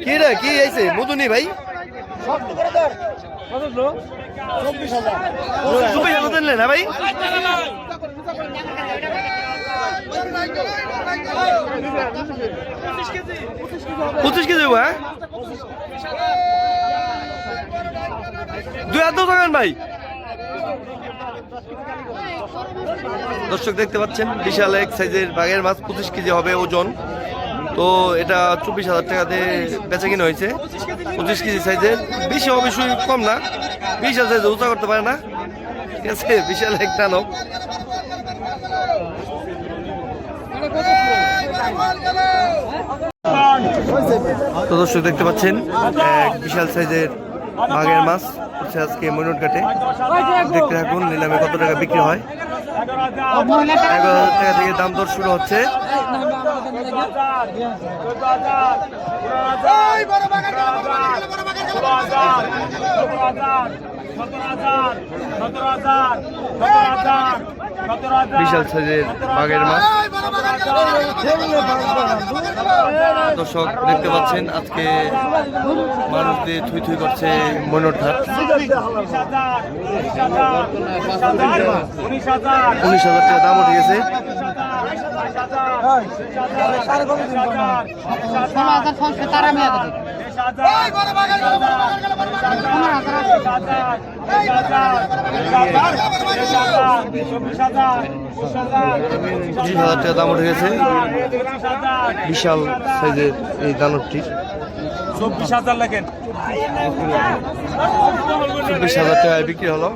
কি রে কি আইছে মধুনি ভাই না ভাই 25 কেজি হ্যাঁ 2 টাকা ভাই। দর্শক দেখতে পাচ্ছেন বিশাল এক সাইজের বাঘের মাছ 25 কেজি হবে ওজন। তো এটা 24,000 টাকাতে বেচা কিনা হয়েছে। 25 কেজি সাইজের, বেশি অবশ্যই কম না, 20,000 সাইজে উঁচা করতে পারে না, ঠিক আছে। বিশাল এক দানব। তো দর্শক দেখতে পাচ্ছেন এক বিশাল সাইজের বাঘের মাছ হচ্ছে আজকে মইনট ঘাটে। দেখতে থাকুন নিলামে কত টাকা বিক্রি হয়। 11,000 টাকা থেকে দাম দর শুরু হচ্ছে। বিশাল সাইজের বাঘের মাছ দর্শক দেখতে পাচ্ছেন আজকে মানুষ দিয়ে থুই থুই করছে মইনট ঘাট। 19,000 টাকা দাম উঠে গেছে। টাকা দাম উঠে গেছে বিশাল সাইজের এই দানবটির। 24,000 লেখেন, 24,000 টাকায় বিক্রি হলো।